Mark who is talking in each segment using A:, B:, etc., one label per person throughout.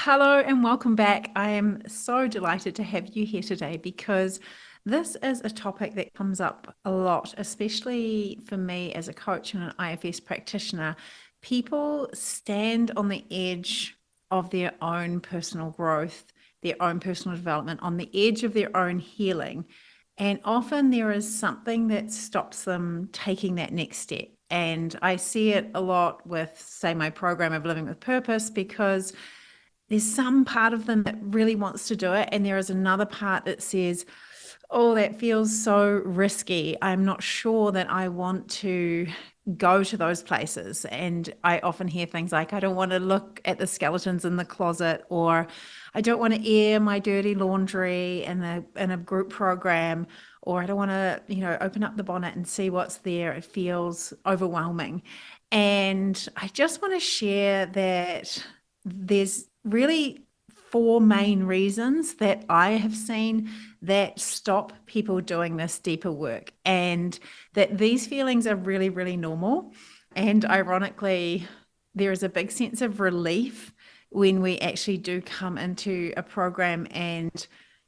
A: Hello and welcome back. I am so delighted to have you here today because this is a topic that comes up a lot, especially for me as a coach and an IFS practitioner. People stand on the edge of their own personal growth, their own personal development, on the edge of their own healing. And often there is something that stops them taking that next step. And I see it a lot with, say, my program of Living with Purpose, because there's some part of them that really wants to do it, and there is another part that says, oh, that feels so risky. I'm not sure that I want to go to those places. And I often hear things like, I don't want to look at the skeletons in the closet, or I don't want to air my dirty laundry in a group program, or I don't want to, open up the bonnet and see what's there. It feels overwhelming. And I just want to share that there's really four main reasons that I have seen that stop people doing this deeper work, and that these feelings are really, really normal. And ironically, there is a big sense of relief when we actually do come into a program and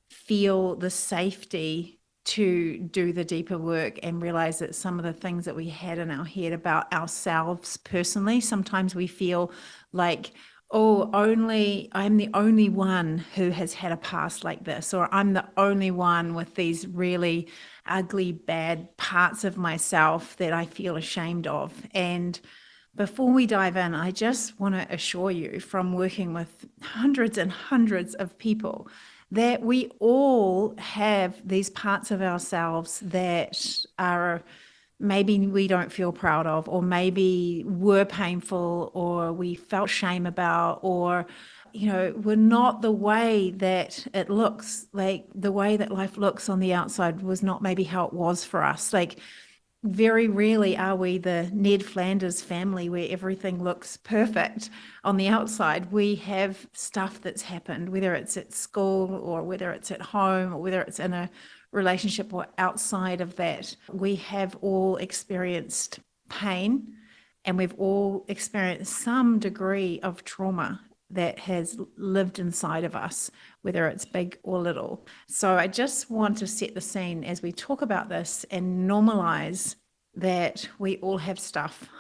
A: feel the safety to do the deeper work and realize that some of the things that we had in our head about ourselves personally, sometimes we feel like, oh, I'm the only one who has had a past like this, or I'm the only one with these really ugly, bad parts of myself that I feel ashamed of. And before we dive in, I just want to assure you, from working with hundreds and hundreds of people, that we all have these parts of ourselves that are maybe we don't feel proud of, or maybe were painful, or we felt shame about, or we're not the way that it looks. Like, the way that life looks on the outside was not maybe how it was for us. Like, very rarely are we the Ned Flanders family where everything looks perfect on the outside. We have stuff that's happened, whether it's at school or whether it's at home or whether it's in a relationship or outside of that. We have all experienced pain, and we've all experienced some degree of trauma that has lived inside of us, whether it's big or little. So I just want to set the scene as we talk about this and normalize that we all have stuff.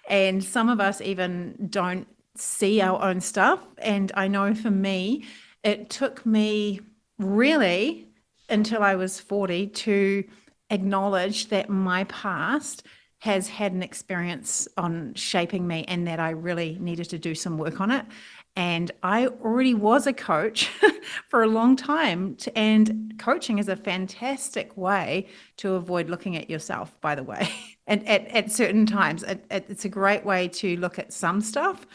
A: And some of us even don't see our own stuff. And I know for me, it took me really until I was 40 to acknowledge that my past has had an experience on shaping me, and that I really needed to do some work on it. And I already was a coach for a long time. And coaching is a fantastic way to avoid looking at yourself, by the way. And at certain times, it's a great way to look at some stuff,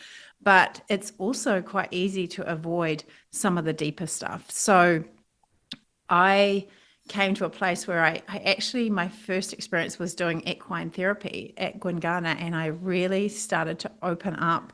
A: but it's also quite easy to avoid some of the deeper stuff. So I came to a place where I actually, my first experience was doing equine therapy at Gwangana, and I really started to open up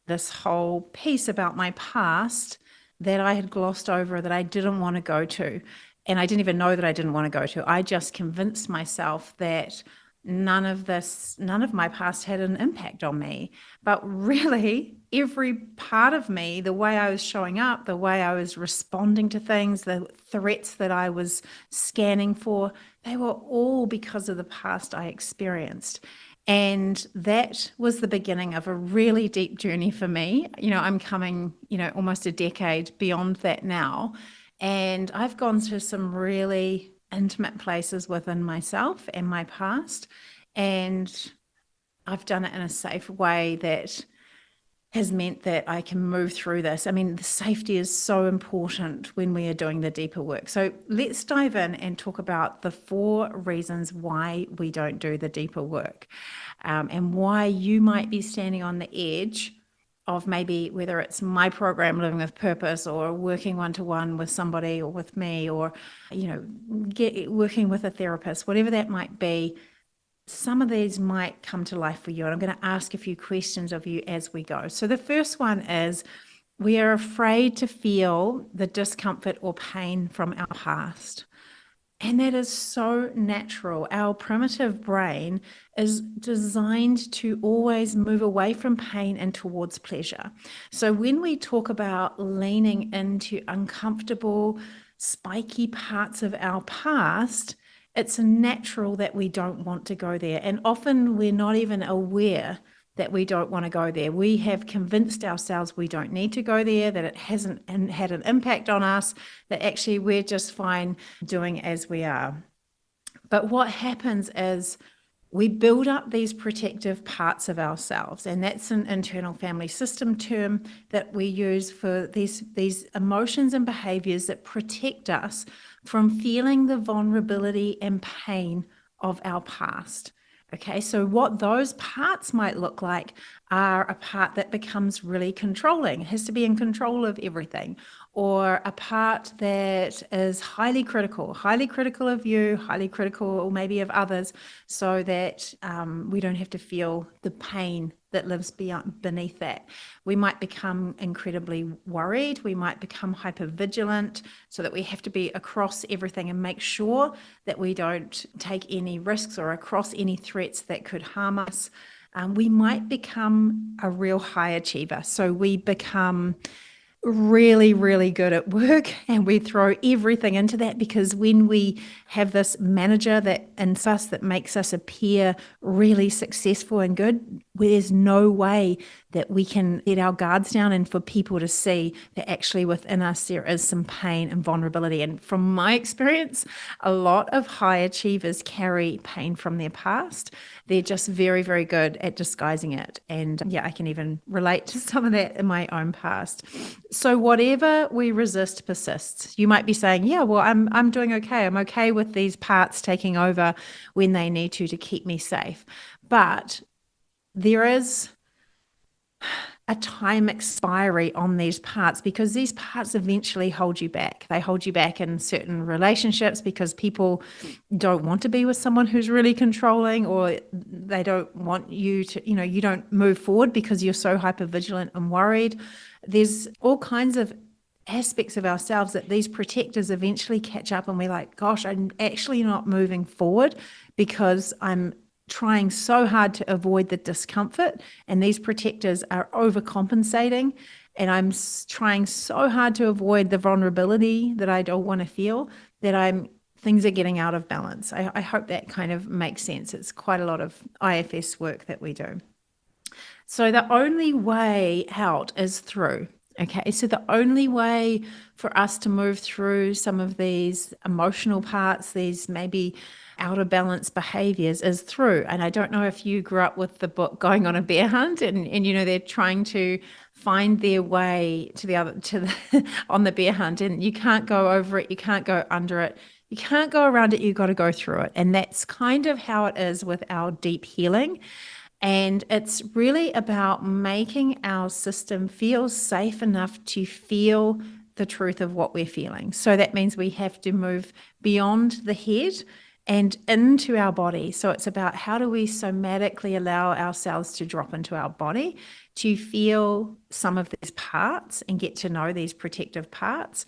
A: this whole piece about my past that I had glossed over, that I didn't want to go to. And I didn't even know that I didn't want to go to. I just convinced myself that none of my past had an impact on me. But really, every part of me, the way I was showing up, the way I was responding to things, the threats that I was scanning for, they were all because of the past I experienced. And that was the beginning of a really deep journey for me. I'm coming, almost a decade beyond that now. And I've gone to some really intimate places within myself and my past. And I've done it in a safe way that has meant that I can move through this. I mean, the safety is so important when we are doing the deeper work. So let's dive in and talk about the four reasons why we don't do the deeper work, and why you might be standing on the edge of, maybe whether it's my program Living with Purpose, or working one-to-one with somebody, or with me, or working with a therapist, whatever that might be. Some of these might come to life for you, and I'm going to ask a few questions of you as we go. So the first one is, we are afraid to feel the discomfort or pain from our past. And that is so natural. Our primitive brain is designed to always move away from pain and towards pleasure. So when we talk about leaning into uncomfortable, spiky parts of our past, it's natural that we don't want to go there. And often we're not even aware that we don't want to go there. We have convinced ourselves we don't need to go there, that it hasn't had an impact on us, that actually we're just fine doing as we are. But what happens is we build up these protective parts of ourselves, and that's an internal family system term that we use for these emotions and behaviors that protect us from feeling the vulnerability and pain of our past. Okay, so what those parts might look like are a part that becomes really controlling, it has to be in control of everything, or a part that is highly critical of you, highly critical or maybe of others, so that we don't have to feel the pain that lives beneath that. We might become incredibly worried. We might become hypervigilant, so that we have to be across everything and make sure that we don't take any risks or across any threats that could harm us. We might become a real high achiever. So we become really, really good at work, and we throw everything into that, because when we have this manager that in us that makes us appear really successful and good, there's no way that we can let our guards down and for people to see that actually within us there is some pain and vulnerability. And from my experience, a lot of high achievers carry pain from their past. They're just very, very good at disguising it. And yeah, I can even relate to some of that in my own past. So whatever we resist persists. You might be saying, yeah, well, I'm doing okay. I'm okay with these parts taking over when they need to keep me safe. But there is a time expiry on these parts, because these parts eventually hold you back. They hold you back in certain relationships because people don't want to be with someone who's really controlling, or they don't want you to, you don't move forward because you're so hyper vigilant and worried. There's all kinds of aspects of ourselves that these protectors eventually catch up, and we're like, gosh, I'm actually not moving forward because I'm trying so hard to avoid the discomfort, and these protectors are overcompensating, and I'm trying so hard to avoid the vulnerability that I don't want to feel, that things are getting out of balance. I hope that kind of makes sense. It's quite a lot of IFS work that we do. So the only way out is through. Okay, so the only way for us to move through some of these emotional parts, these maybe out of balance behaviors, is through. And I don't know if you grew up with the book Going on a Bear Hunt, and they're trying to find their way to the on the bear hunt, and you can't go over it, you can't go under it, you can't go around it, you've got to go through it. And that's kind of how it is with our deep healing. And it's really about making our system feel safe enough to feel the truth of what we're feeling. So that means we have to move beyond the head and into our body. So it's about how do we somatically allow ourselves to drop into our body to feel some of these parts and get to know these protective parts,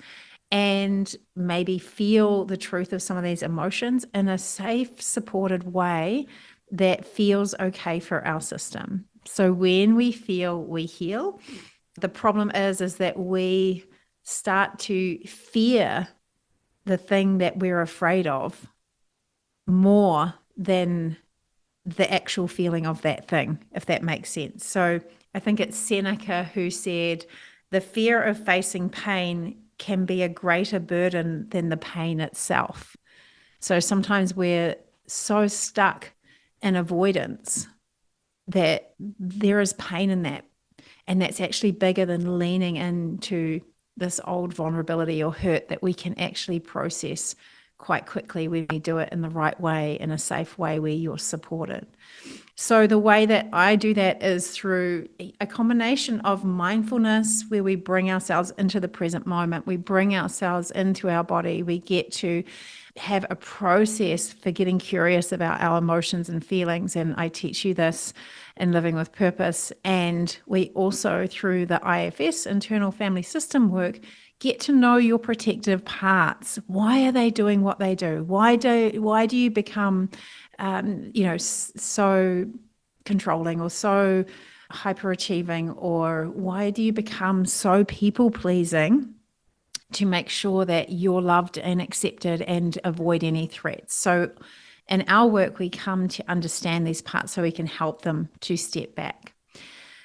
A: and maybe feel the truth of some of these emotions in a safe, supported way that feels okay for our system. So when we feel, we heal. The problem is that we start to fear the thing that we're afraid of more than the actual feeling of that thing, if that makes sense. So I think it's Seneca who said, the fear of facing pain can be a greater burden than the pain itself. So sometimes we're so stuck in avoidance that there is pain in that. And that's actually bigger than leaning into this old vulnerability or hurt that we can actually process quite quickly when we do it in the right way, in a safe way where you're supported. So the way that I do that is through a combination of mindfulness, where we bring ourselves into the present moment, we bring ourselves into our body, we get to have a process for getting curious about our emotions and feelings. And I teach you this in Living with Purpose. And we also, through the IFS, internal family system work, Get to know your protective parts. Why are they doing what they do? Why do you become, so controlling or so hyperachieving, or why do you become so people pleasing to make sure that you're loved and accepted and avoid any threats? So in our work, we come to understand these parts so we can help them to step back.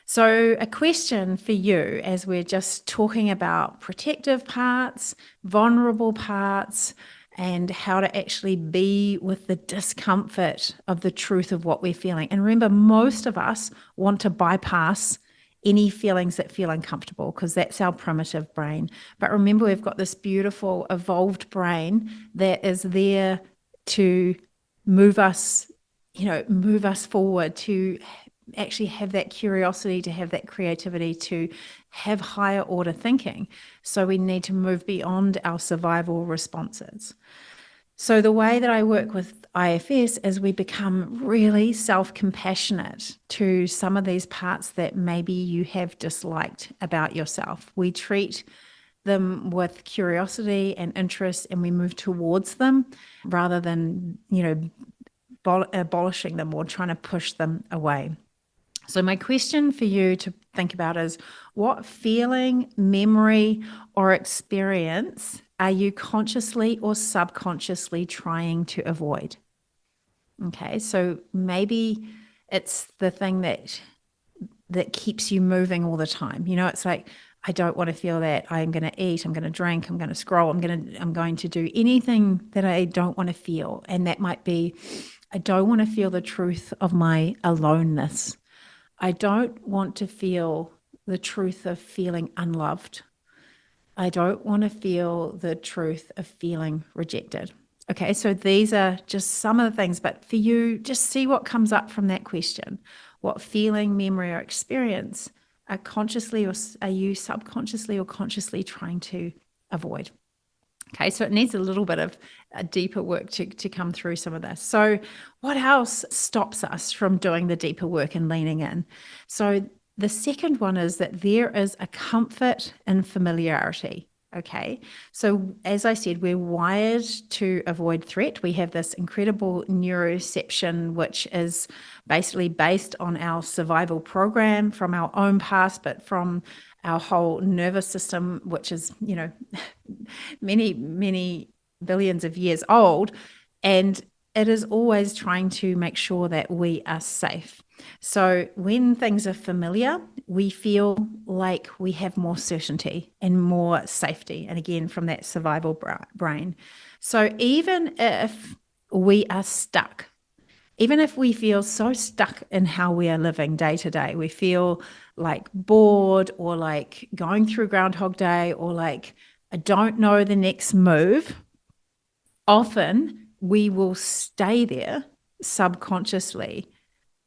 A: So a question for you, as we're just talking about protective parts, vulnerable parts, and how to actually be with the discomfort of the truth of what we're feeling. And remember, most of us want to bypass any feelings that feel uncomfortable because that's our primitive brain. But remember, we've got this beautiful evolved brain that is there to move us forward, to actually have that curiosity, to have that creativity, to have higher order thinking. So we need to move beyond our survival responses. So the way that I work with IFS is we become really self-compassionate to some of these parts that maybe you have disliked about yourself. We treat them with curiosity and interest, and we move towards them rather than, abolishing them or trying to push them away. So my question for you to think about is, what feeling, memory, or experience are you consciously or subconsciously trying to avoid? Okay, so maybe it's the thing that keeps you moving all the time. It's like, I don't want to feel that. I'm going to eat, I'm going to drink, I'm going to scroll, I'm going to do anything that I don't want to feel. And that might be, I don't want to feel the truth of my aloneness. I don't want to feel the truth of feeling unloved. I don't want to feel the truth of feeling rejected. Okay, so these are just some of the things, but for you, just see what comes up from that question. What feeling, memory, or experience are you subconsciously or consciously trying to avoid? Okay, so it needs a little bit of deeper work to come through some of this. So what else stops us from doing the deeper work and leaning in? So the second one is that there is a comfort in familiarity. Okay, so as I said, we're wired to avoid threat. We have this incredible neuroception, which is basically based on our survival program from our own past, but from our whole nervous system, which is, many, many billions of years old. And it is always trying to make sure that we are safe. So when things are familiar, we feel like we have more certainty and more safety. And again, from that survival brain. So even if we are stuck, even if we feel so stuck in how we are living day to day, we feel like bored or like going through Groundhog Day or like, I don't know the next move, often we will stay there subconsciously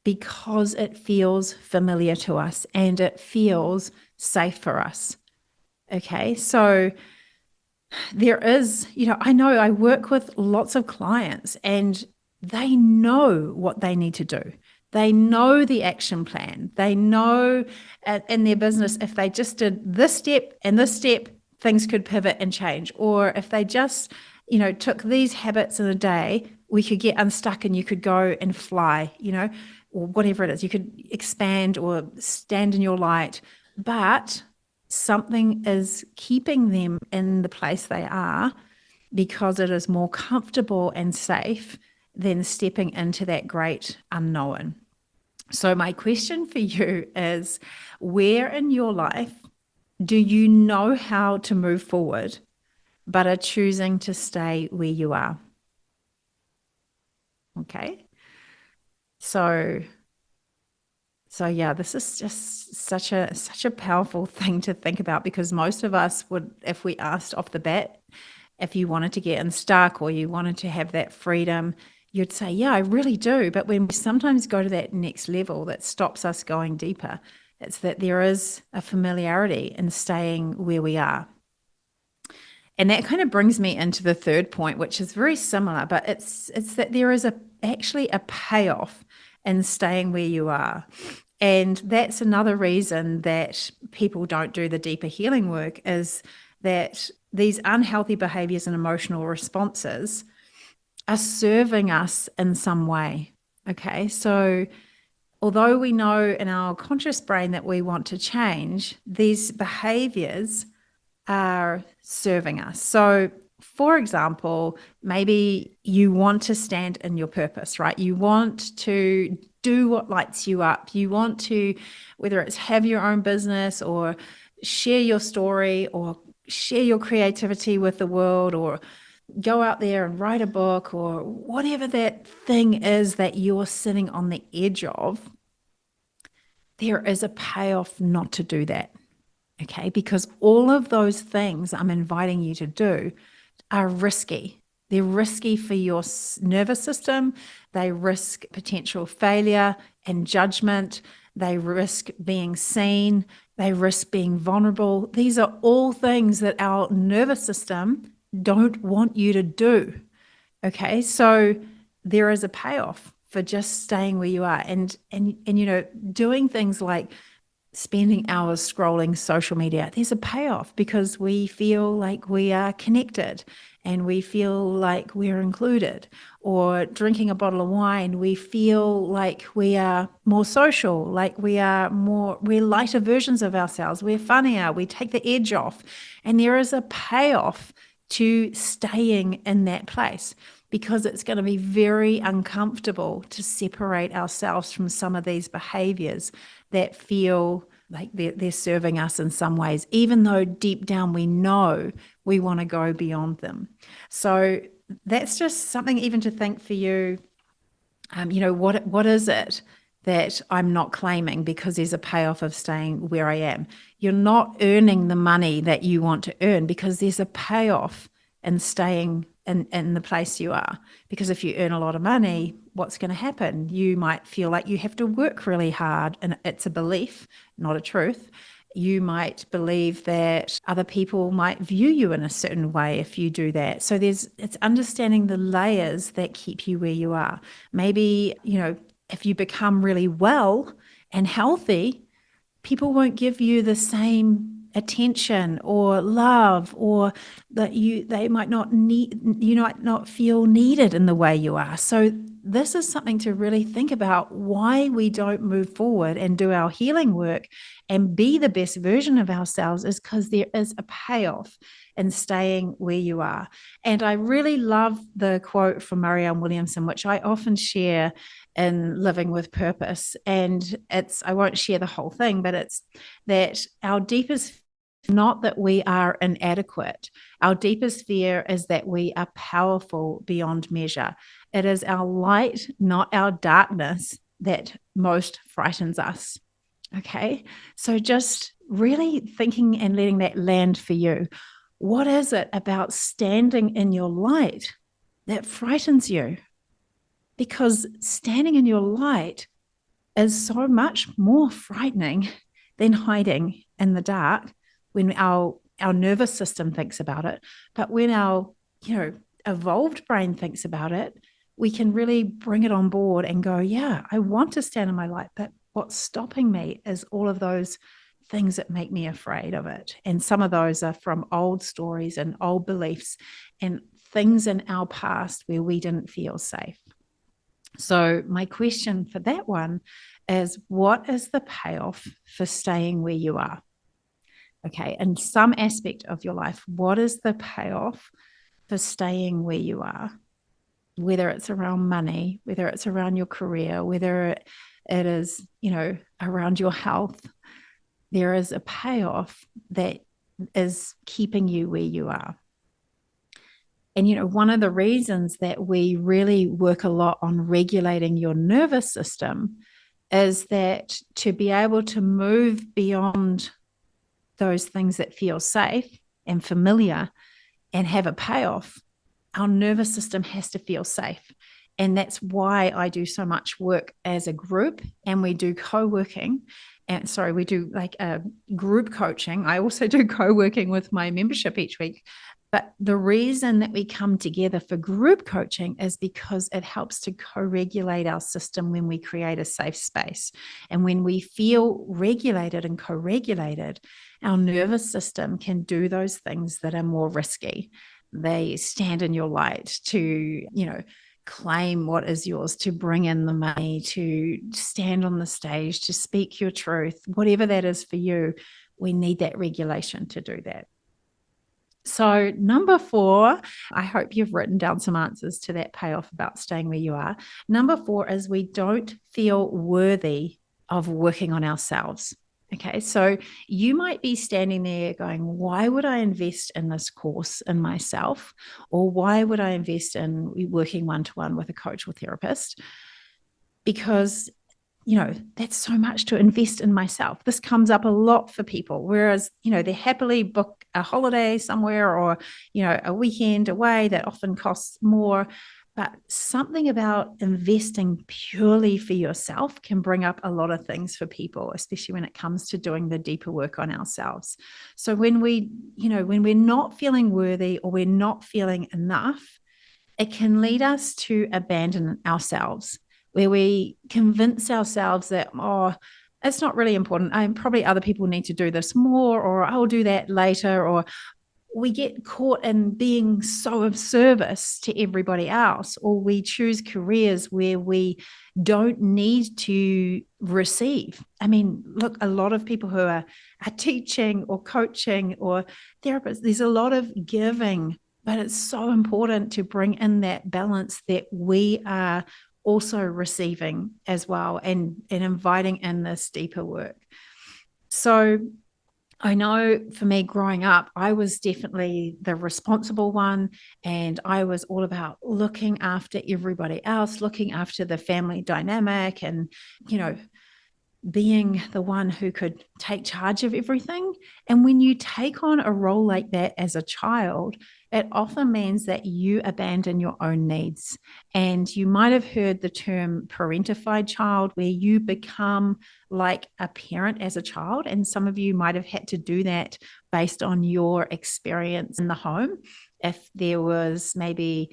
A: because it feels familiar to us and it feels safe for us. Okay, so there is, I know I work with lots of clients and they know what they need to do. They know the action plan. They know in their business, if they just did this step and this step, things could pivot and change. Or if they just, took these habits in a day, we could get unstuck and you could go and fly, or whatever it is. You could expand or stand in your light. But something is keeping them in the place they are because it is more comfortable and safe than stepping into that great unknown. So my question for you is, where in your life do you know how to move forward, but are choosing to stay where you are? Okay. So yeah, this is just such a powerful thing to think about, because most of us would, if we asked off the bat, if you wanted to get unstuck or you wanted to have that freedom, you'd say, yeah, I really do. But when we sometimes go to that next level that stops us going deeper, it's that there is a familiarity in staying where we are. And that kind of brings me into the third point, which is very similar, but it's that there is actually a payoff in staying where you are. And that's another reason that people don't do the deeper healing work, is that these unhealthy behaviors and emotional responses are serving us in some way. Okay, so although we know in our conscious brain that we want to change, these behaviors are serving us. So, for example, maybe you want to stand in your purpose, right? You want to do what lights you up. You want to, whether it's have your own business or share your story or share your creativity with the world or go out there and write a book or whatever that thing is that you're sitting on the edge of, there is a payoff not to do that. Okay, because all of those things I'm inviting you to do are risky. They're risky for your nervous system. They risk potential failure and judgment. They risk being seen. They risk being vulnerable. These are all things that our nervous system don't want you to do. Okay, so there is a payoff for just staying where you are and doing things like spending hours scrolling social media. There's a payoff because we feel like we are connected and we feel like we're included. Or drinking a bottle of wine, we feel like we are more social, like we're lighter versions of ourselves, we're funnier, we take the edge off. And there is a payoff to staying in that place, because it's going to be very uncomfortable to separate ourselves from some of these behaviors that feel like they're serving us in some ways, even though deep down we know we want to go beyond them. So that's just something even to think for you. What is it that I'm not claiming because there's a payoff of staying where I am? You're not earning the money that you want to earn because there's a payoff in staying in the place you are. Because if you earn a lot of money, what's going to happen? You might feel like you have to work really hard, and it's a belief, not a truth. You might believe that other people might view you in a certain way if you do that. So it's understanding the layers that keep you where you are. Maybe, if you become really well and healthy, people won't give you the same attention or love, or that they might not need, you might not feel needed in the way you are. So this is something to really think about, why we don't move forward and do our healing work and be the best version of ourselves is because there is a payoff in staying where you are. And I really love the quote from Marianne Williamson, which I often share in Living with Purpose. And I won't share the whole thing, but it's that our deepest fear is not that we are inadequate. Our deepest fear is that we are powerful beyond measure. It is our light, not our darkness, that most frightens us. Okay, so just really thinking and letting that land for you. What is it about standing in your light that frightens you? Because standing in your light is so much more frightening than hiding in the dark when our nervous system thinks about it. But when our evolved brain thinks about it, we can really bring it on board and go, yeah, I want to stand in my light, but what's stopping me is all of those things that make me afraid of it. And some of those are from old stories and old beliefs and things in our past where we didn't feel safe. So my question for that one is, what is the payoff for staying where you are? Okay, in some aspect of your life, what is the payoff for staying where you are? Whether it's around money, whether it's around your career, whether it is, around your health, there is a payoff that is keeping you where you are. And, one of the reasons that we really work a lot on regulating your nervous system is that to be able to move beyond those things that feel safe and familiar and have a payoff, our nervous system has to feel safe. And that's why I do so much work as a group, and we do co-working. And we do like a group coaching. I also do co-working with my membership each week. But the reason that we come together for group coaching is because it helps to co-regulate our system when we create a safe space. And when we feel regulated and co-regulated, our nervous system can do those things that are more risky. They stand in your light to, claim what is yours, to bring in the money, to stand on the stage, to speak your truth, whatever that is for you. We need that regulation to do that. So number 4, I hope you've written down some answers to that payoff about staying where you are. Number 4 is we don't feel worthy of working on ourselves. Okay, so you might be standing there going, why would I invest in this course in myself? Or why would I invest in working one-to-one with a coach or therapist? Because that's so much to invest in myself. This comes up a lot for people, whereas, they happily book a holiday somewhere or, a weekend away that often costs more. But something about investing purely for yourself can bring up a lot of things for people, especially when it comes to doing the deeper work on ourselves. So when when we're not feeling worthy or we're not feeling enough, it can lead us to abandon ourselves, where we convince ourselves that, it's not really important. Probably other people need to do this more, or I'll do that later, or we get caught in being so of service to everybody else, or we choose careers where we don't need to receive. I mean, look, a lot of people who are teaching or coaching or therapists, there's a lot of giving, but it's so important to bring in that balance that we are also receiving as well, and inviting in this deeper work. So I know for me growing up, I was definitely the responsible one, and I was all about looking after everybody else, looking after the family dynamic, and, being the one who could take charge of everything. And when you take on a role like that as a child, it often means that you abandon your own needs. And you might have heard the term parentified child, where you become like a parent as a child. And some of you might have had to do that based on your experience in the home. If there was maybe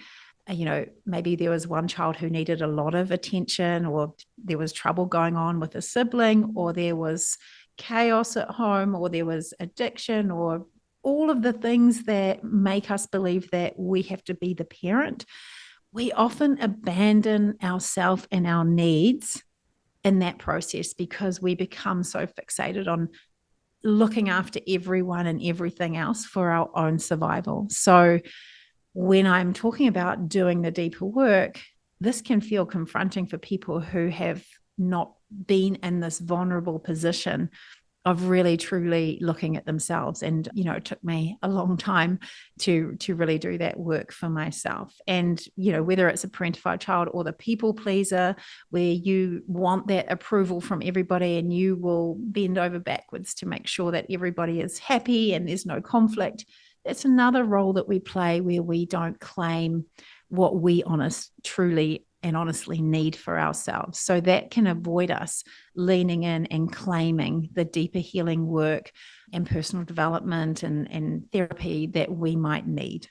A: there was one child who needed a lot of attention, or there was trouble going on with a sibling, or there was chaos at home, or there was addiction, or all of the things that make us believe that we have to be the parent. We often abandon ourselves and our needs in that process because we become so fixated on looking after everyone and everything else for our own survival. So when I'm talking about doing the deeper work, this can feel confronting for people who have not been in this vulnerable position of really truly looking at themselves. And, it took me a long time to really do that work for myself. And, whether it's a parentified child or the people pleaser, where you want that approval from everybody and you will bend over backwards to make sure that everybody is happy and there's no conflict. That's another role that we play, where we don't claim what we truly and honestly need for ourselves. So that can avoid us leaning in and claiming the deeper healing work and personal development and therapy that we might need.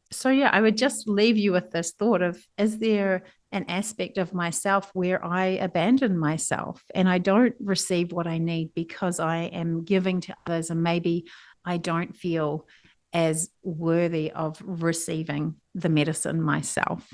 A: So I would just leave you with this thought of, is there an aspect of myself where I abandon myself and I don't receive what I need because I am giving to others, and maybe I don't feel as worthy of receiving the medicine myself?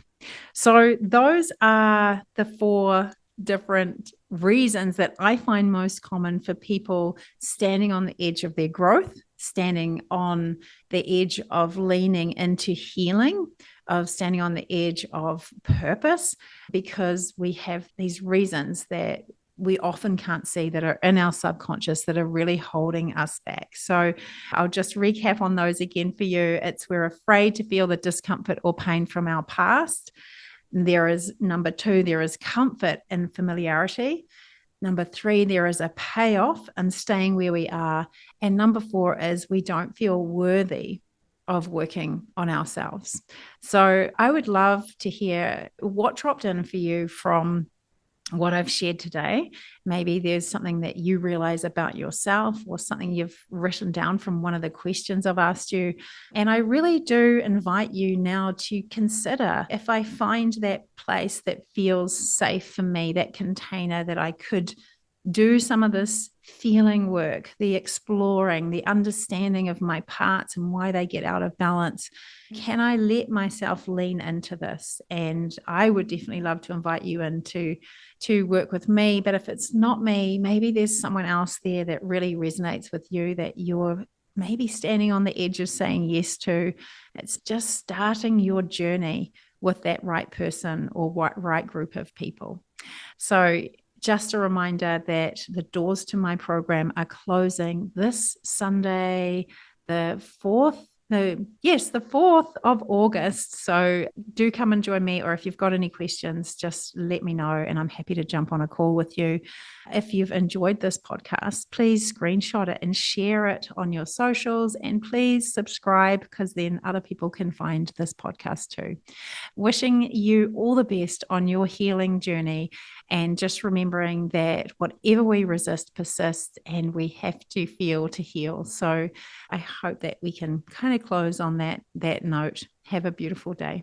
A: So those are the 4 different reasons that I find most common for people standing on the edge of their growth, standing on the edge of leaning into healing, of standing on the edge of purpose, because we have these reasons that we often can't see that are in our subconscious that are really holding us back. So I'll just recap on those again for you. It's we're afraid to feel the discomfort or pain from our past. There is number 2, there is comfort in familiarity. Number 3, there is a payoff in staying where we are. And number 4 is we don't feel worthy of working on ourselves. So I would love to hear what dropped in for you from what I've shared today. Maybe there's something that you realize about yourself or something you've written down from one of the questions I've asked you. And I really do invite you now to consider, if I find that place that feels safe for me, that container that I could do some of this feeling work, the exploring, the understanding of my parts and why they get out of balance. Can I let myself lean into this? And I would definitely love to invite you in to work with me. But if it's not me, maybe there's someone else there that really resonates with you, that you're maybe standing on the edge of saying yes to. It's just starting your journey with that right person or right group of people. So just a reminder that the doors to my program are closing this Sunday, the 4th. The 4th of August. So do come and join me, or if you've got any questions, just let me know and I'm happy to jump on a call with you. If you've enjoyed this podcast, please screenshot it and share it on your socials, and please subscribe, because then other people can find this podcast too. Wishing you all the best on your healing journey, and just remembering that whatever we resist persists, and we have to feel to heal. So I hope that we can kind of close on that note. Have a beautiful day.